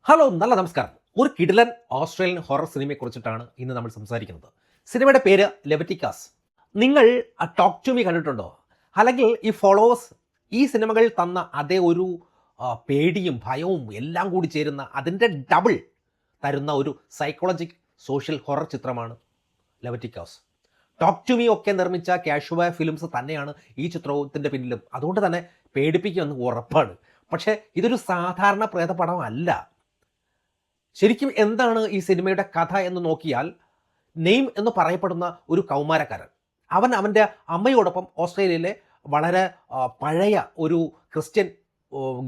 Hello, നല്ല നമസ്കാരം. ഒരു കിടിലൻ ഓസ്ട്രേലിയൻ ഹൊറർ സിനിമയെക്കുറിച്ചിട്ടാണ് ഇന്ന് നമ്മൾ സംസാരിക്കുന്നത്. സിനിമയുടെ പേര് ലെവറ്റിക്കാസ്. നിങ്ങൾ ടോക്ക് ടു മീ കണ്ടിട്ടുണ്ടോ? അല്ലെങ്കിൽ ഈ ഫോളോവേഴ്സ് ഈ സിനിമകൾ തന്ന അതേ ഒരു പേടിയും ഭയവും എല്ലാം കൂടി ചേരുന്ന അതിൻ്റെ ഡബിൾ തരുന്ന ഒരു സൈക്കോളജിക് സോഷ്യൽ ഹൊറർ ചിത്രമാണ് ലെവറ്റിക്കാസ്. ടോക്ക് ടു മീ ഒക്കെ നിർമ്മിച്ച കാഷുവ ഫിലിംസ് തന്നെയാണ് ഈ ചിത്രത്തിൻ്റെ പിന്നിലും. അതുകൊണ്ട് തന്നെ പേടിപ്പിക്കുമെന്ന് ഉറപ്പാണ്. പക്ഷേ ഇതൊരു സാധാരണ പ്രേതപടമല്ല. ശരിക്കും എന്താണ് ഈ സിനിമയുടെ കഥ എന്ന് നോക്കിയാൽ, നെയിം എന്ന് പറയപ്പെടുന്ന ഒരു കൗമാരക്കാരൻ, അവൻ അവൻ്റെ അമ്മയോടൊപ്പം ഓസ്ട്രേലിയയിലെ വളരെ പഴയ ഒരു ക്രിസ്ത്യൻ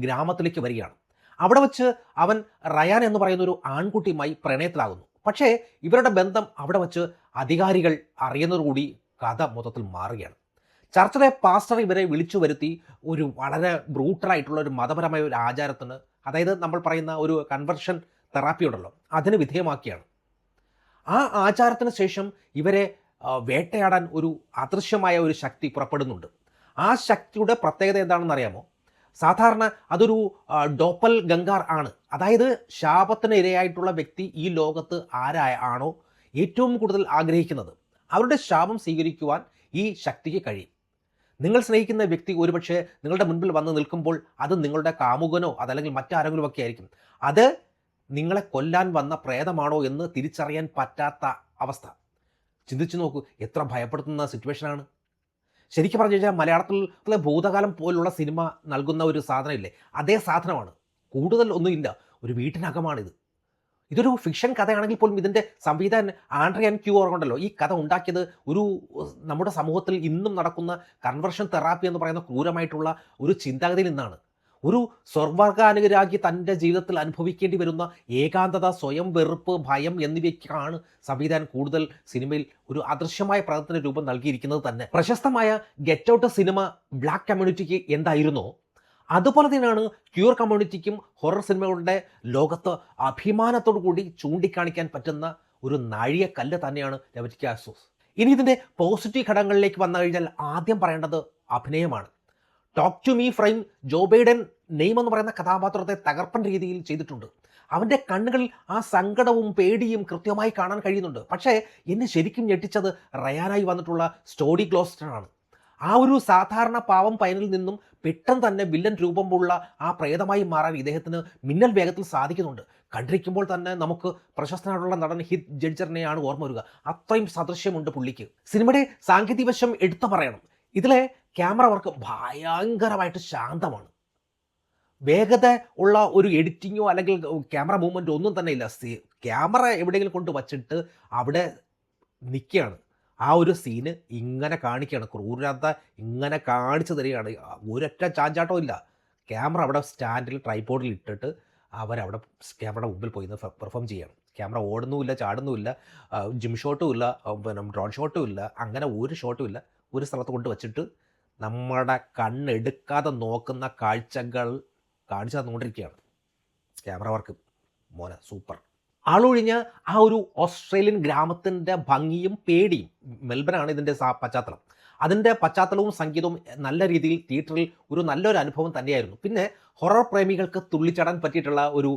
ഗ്രാമത്തിലേക്ക് വരികയാണ്. അവിടെ വച്ച് അവൻ റയാൻ എന്ന് പറയുന്ന ഒരു ആൺകുട്ടിയുമായി പ്രണയത്തിലാകുന്നു. പക്ഷേ ഇവരുടെ ബന്ധം അവിടെ വച്ച് അധികാരികൾ അറിയുന്നതോടുകൂടി കഥ മൊത്തത്തിൽ മാറുകയാണ്. ചർച്ചിലെ പാസ്റ്റർ ഇവരെ വിളിച്ചു വരുത്തി ഒരു വളരെ ബ്രൂട്ടലായിട്ടുള്ള ഒരു മതപരമായ ഒരു ആചാരത്തിന്, അതായത് നമ്മൾ പറയുന്ന ഒരു കൺവെർഷൻ തെറാപ്പി ഉണ്ടല്ലോ, അതിന് വിധേയമാക്കിയാണ്. ആ ആചാരത്തിന് ശേഷം ഇവരെ വേട്ടയാടാൻ ഒരു അദൃശ്യമായ ഒരു ശക്തി പുറപ്പെടുന്നുണ്ട്. ആ ശക്തിയുടെ പ്രത്യേകത എന്താണെന്ന് അറിയാമോ? സാധാരണ അതൊരു ഡോപ്പൽ ഗംഗാർ ആണ്. അതായത് ശാപത്തിന് ഇരയായിട്ടുള്ള വ്യക്തി ഈ ലോകത്ത് ആണോ ഏറ്റവും കൂടുതൽ ആഗ്രഹിക്കുന്നത്, അവരുടെ ശാപം സ്വീകരിക്കുവാൻ ഈ ശക്തിക്ക് കഴിയും. നിങ്ങൾ സ്നേഹിക്കുന്ന വ്യക്തി ഒരുപക്ഷെ നിങ്ങളുടെ മുൻപിൽ വന്ന് നിൽക്കുമ്പോൾ അത് നിങ്ങളുടെ കാമുകനോ അതല്ലെങ്കിൽ മറ്റാരെങ്കിലും ഒക്കെ ആയിരിക്കും. അത് നിങ്ങളെ കൊല്ലാൻ വന്ന പ്രേതമാണോ എന്ന് തിരിച്ചറിയാൻ പറ്റാത്ത അവസ്ഥ. ചിന്തിച്ചു നോക്കൂ, എത്ര ഭയപ്പെടുത്തുന്ന സിറ്റുവേഷനാണ്. ശരിക്കും പറഞ്ഞു കഴിഞ്ഞാൽ മലയാളത്തിലെ ഭൂതകാലം പോലുള്ള സിനിമ നൽകുന്ന ഒരു സാധനമില്ലേ, അതേ സാധനമാണ്. കൂടുതൽ ഒന്നുമില്ല, ഒരു വീട്ടിനകമാണിത്. ഇതൊരു ഫിക്ഷൻ കഥയാണെങ്കിൽ പോലും ഇതിൻ്റെ സംവിധാനം ആൻഡ്രിയൻ ക്യൂർ കൊണ്ടല്ലോ ഈ കഥ ഉണ്ടാക്കിയത് ഒരു നമ്മുടെ സമൂഹത്തിൽ ഇന്നും നടക്കുന്ന കൺവെർഷൻ തെറാപ്പി എന്ന് പറയുന്ന ക്രൂരമായിട്ടുള്ള ഒരു ചിന്താഗതിയിൽ നിന്നാണ്. ഒരു സ്വർഗാനുരാഗി തൻ്റെ ജീവിതത്തിൽ അനുഭവിക്കേണ്ടി വരുന്ന ഏകാന്തത, സ്വയം വെറുപ്പ്, ഭയം എന്നിവയ്ക്കാണ് സംവിധാനം കൂടുതൽ സിനിമയിൽ ഒരു അദൃശ്യമായ പ്രകടനത്തിന് രൂപം നൽകിയിരിക്കുന്നത് തന്നെ. പ്രശസ്തമായ ഗെറ്റ് ഔട്ട് സിനിമ ബ്ലാക്ക് കമ്മ്യൂണിറ്റിക്ക് എന്തായിരുന്നോ അതുപോലെ തന്നെയാണ് ക്യൂർ കമ്മ്യൂണിറ്റിക്കും ഹൊറർ സിനിമകളുടെ ലോകത്ത് അഭിമാനത്തോടു കൂടി ചൂണ്ടിക്കാണിക്കാൻ പറ്റുന്ന ഒരു നാഴികക്കല്ല് തന്നെയാണ് ലെവറ്റിക്കാസ്. ഇനി ഇതിൻ്റെ പോസിറ്റീവ് ഘടകങ്ങളിലേക്ക് വന്നു കഴിഞ്ഞാൽ ആദ്യം പറയേണ്ടത് അഭിനയമാണ്. Talk to me frame Joe Biden name എന്ന് പറയുന്ന കഥാപാത്രത്തെ തകർപ്പൻ രീതിയിൽ ചെയ്തിട്ടുണ്ട്. അവൻ്റെ കണ്ണുകളിൽ ആ സങ്കടവും പേടിയും കൃത്യമായി കാണാൻ കഴിയുന്നുണ്ട്. പക്ഷേ എന്നെ ശരിക്കും ഞെട്ടിച്ചത് റയാനായി വന്നിട്ടുള്ള സ്റ്റോഡി ഗ്ലോസ്റ്ററാണ്. ആ ഒരു സാധാരണ പാവം പയ്യനിൽ നിന്നും പെട്ടെന്ന് തന്നെ വില്ലൻ രൂപമുള്ള ആ പ്രേതമായി മാറാൻ ഇദ്ദേഹത്തിന് മിന്നൽ വേഗത്തിൽ സാധിക്കുന്നുണ്ട്. കണ്ടിരിക്കുമ്പോൾ തന്നെ നമുക്ക് പ്രശസ്തനായിട്ടുള്ള നടൻ ഹിത് ജഡ്ജറിനെയാണ് ഓർമ്മ വരിക. അത്രയും സദൃശ്യമുണ്ട് പുള്ളിക്ക്. സിനിമയുടെ സാങ്കേതിക വശം എടുത്തു പറയണം. ഇതിലെ ക്യാമറ വർക്ക് ഭയങ്കരമായിട്ട് ശാന്തമാണ്. വേഗത ഉള്ള ഒരു എഡിറ്റിങ്ങോ അല്ലെങ്കിൽ ക്യാമറ മൂവ്മെൻറ്റോ ഒന്നും തന്നെ ഇല്ല. ക്യാമറ എവിടെയെങ്കിലും കൊണ്ട് വച്ചിട്ട് അവിടെ നിൽക്കുകയാണ്. ആ ഒരു സീന് ഇങ്ങനെ കാണിക്കുകയാണ്, ക്രൂരത ഇങ്ങനെ കാണിച്ചു തരികയാണ്. ഒരൊറ്റ ചാഞ്ചാട്ടവും ഇല്ല. ക്യാമറ അവിടെ സ്റ്റാൻഡിൽ ട്രൈപോഡിൽ ഇട്ടിട്ട് അവരവിടെ ക്യാമറയുടെ മുമ്പിൽ പോയി പെർഫോം ചെയ്യണം. ക്യാമറ ഓടുന്നുമില്ല, ചാടുന്നുമില്ല, ജിം ഷോട്ടും ഇല്ല, പിന്നെ ഡ്രോൺ ഷോട്ടും ഇല്ല, അങ്ങനെ ഒരു ഷോട്ടും ഇല്ല. ഒരു സ്ഥലത്ത് കൊണ്ട് വച്ചിട്ട് നമ്മുടെ കണ്ണെടുക്കാതെ നോക്കുന്ന കാഴ്ചകൾ കാണിച്ചു തന്നുകൊണ്ടിരിക്കുകയാണ്. ക്യാമറ വർക്ക് മോനെ സൂപ്പർ. ആളൊഴിഞ്ഞ ആ ഒരു ഓസ്ട്രേലിയൻ ഗ്രാമത്തിൻ്റെ ഭംഗിയും പേടിയും, മെൽബനാണ് ഇതിൻ്റെ പശ്ചാത്തലം. അതിൻ്റെ പശ്ചാത്തലവും സംഗീതവും നല്ല രീതിയിൽ തിയേറ്ററിൽ ഒരു നല്ലൊരു അനുഭവം തന്നെയായിരുന്നു. പിന്നെ ഹൊറർ പ്രേമികൾക്ക് തുള്ളിച്ചാടാൻ പറ്റിയിട്ടുള്ള ഒരു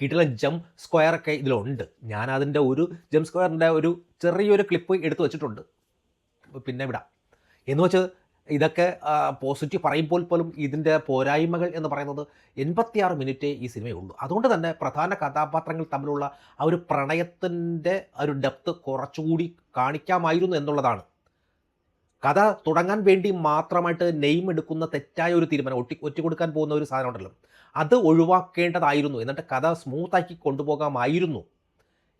കിടിലൻ ജംപ് സ്ക്വയറൊക്കെ ഇതിലുണ്ട്. ഞാൻ അതിൻ്റെ ഒരു ജംപ് സ്ക്വയറിൻ്റെ ഒരു ചെറിയൊരു ക്ലിപ്പ് എടുത്തു വെച്ചിട്ടുണ്ട്, പിന്നെ വിടാം. എന്ന് വെച്ച് ഇതൊക്കെ പോസിറ്റീവ് പറയുമ്പോൾ പോലും ഇതിൻ്റെ പോരായ്മകൾ എന്ന് പറയുന്നത് 86 മിനിറ്റേ ഈ സിനിമയുള്ളൂ. അതുകൊണ്ട് തന്നെ പ്രധാന കഥാപാത്രങ്ങൾ തമ്മിലുള്ള ആ ഒരു പ്രണയത്തിൻ്റെ ഒരു ഡെപ്ത് കുറച്ചുകൂടി കാണിക്കാമായിരുന്നു എന്നുള്ളതാണ്. കഥ തുടങ്ങാൻ വേണ്ടി മാത്രമായിട്ട് നെയിം എടുക്കുന്ന തെറ്റായ ഒരു തീരുമാനം, ഒറ്റ കൊടുക്കാൻ പോകുന്ന ഒരു സാധനം ഉണ്ടല്ലോ, അത് ഒഴിവാക്കേണ്ടതായിരുന്നു. എന്നിട്ട് കഥ സ്മൂത്താക്കി കൊണ്ടുപോകാമായിരുന്നു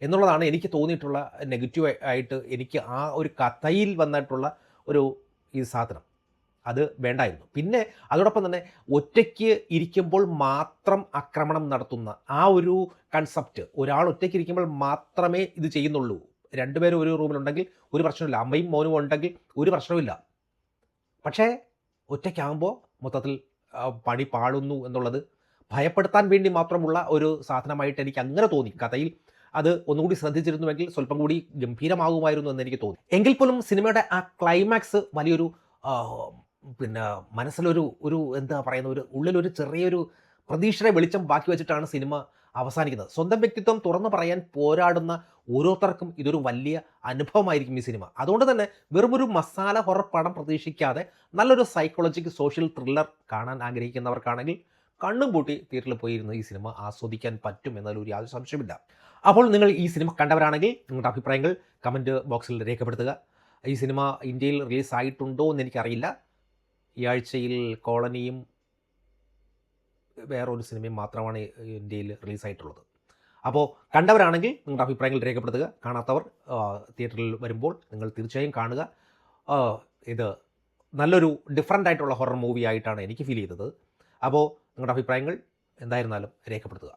എന്നുള്ളതാണ് എനിക്ക് തോന്നിയിട്ടുള്ള നെഗറ്റീവ് ആയിട്ട്. എനിക്ക് ആ ഒരു കഥയിൽ വന്നിട്ടുള്ള ഒരു ഈ സാധനം അത് വേണ്ടായിരുന്നു. പിന്നെ അതോടൊപ്പം തന്നെ ഒറ്റയ്ക്ക് ഇരിക്കുമ്പോൾ മാത്രം ആക്രമണം നടത്തുന്ന ആ ഒരു കൺസെപ്റ്റ്, ഒരാൾ ഒറ്റയ്ക്ക് ഇരിക്കുമ്പോൾ മാത്രമേ ഇത് ചെയ്യുന്നുള്ളൂ. രണ്ടുപേരും ഒരു റൂമിലുണ്ടെങ്കിൽ ഒരു പ്രശ്നമില്ല, അമ്മയും മോനും ഉണ്ടെങ്കിൽ ഒരു പ്രശ്നമില്ല. പക്ഷേ ഒറ്റയ്ക്കാകുമ്പോൾ മൊത്തത്തിൽ പണി പാളുന്നു എന്നുള്ളത് ഭയപ്പെടുത്താൻ വേണ്ടി മാത്രമുള്ള ഒരു സാധനമായിട്ട് എനിക്ക് അങ്ങനെ തോന്നി. കഥയിൽ അത് ഒന്നുകൂടി ശ്രദ്ധിച്ചിരുന്നുവെങ്കിൽ സ്വല്പം കൂടി ഗംഭീരമാകുമായിരുന്നു എന്ന് എനിക്ക് തോന്നി. എങ്കിൽ പോലും സിനിമയുടെ ആ ക്ലൈമാക്സ് വലിയൊരു പിന്നെ മനസ്സിലൊരു എന്താ പറയുന്ന, ഉള്ളിലൊരു ചെറിയൊരു പ്രതീക്ഷയുടെ വെളിച്ചം ബാക്കി വെച്ചിട്ടാണ് സിനിമ അവസാനിക്കുന്നത്. സ്വന്തം വ്യക്തിത്വം തുറന്നു പറയാൻ പോരാടുന്ന ഓരോരുത്തർക്കും ഇതൊരു വലിയ അനുഭവമായിരിക്കും ഈ സിനിമ. അതുകൊണ്ട് തന്നെ വെറുമൊരു മസാല ഹൊറർ പടം പ്രതീക്ഷിക്കാതെ നല്ലൊരു സൈക്കോളജിക് സോഷ്യൽ ത്രില്ലർ കാണാൻ ആഗ്രഹിക്കുന്നവർക്കാണെങ്കിൽ കണ്ണും പൂട്ടി തിയേറ്ററിൽ പോയിരുന്ന് ഈ സിനിമ ആസ്വദിക്കാൻ പറ്റും എന്നതിൽ ഒരു യാതൊരു സംശയമില്ല. അപ്പോൾ നിങ്ങൾ ഈ സിനിമ കണ്ടവരാണെങ്കിൽ നിങ്ങളുടെ അഭിപ്രായങ്ങൾ കമൻറ്റ് ബോക്സിൽ രേഖപ്പെടുത്തുക. ഈ സിനിമ ഇന്ത്യയിൽ റിലീസായിട്ടുണ്ടോ എന്ന് എനിക്കറിയില്ല. ഈ ആഴ്ചയിൽ കോളനിയും വേറൊരു സിനിമയും മാത്രമാണ് ഇന്ത്യയിൽ റിലീസായിട്ടുള്ളത്. അപ്പോൾ കണ്ടവരാണെങ്കിൽ നിങ്ങളുടെ അഭിപ്രായങ്ങൾ രേഖപ്പെടുത്തുക. കാണാത്തവർ തിയേറ്ററിൽ വരുമ്പോൾ നിങ്ങൾ തീർച്ചയായും കാണുക. ഇത് നല്ലൊരു ഡിഫറൻ്റ് ആയിട്ടുള്ള ഹൊറർ മൂവി ആയിട്ടാണ് എനിക്ക് ഫീൽ ചെയ്തത്. അപ്പോൾ നിങ്ങളുടെ അഭിപ്രായങ്ങൾ എന്തായിരുന്നാലും രേഖപ്പെടുത്തുക.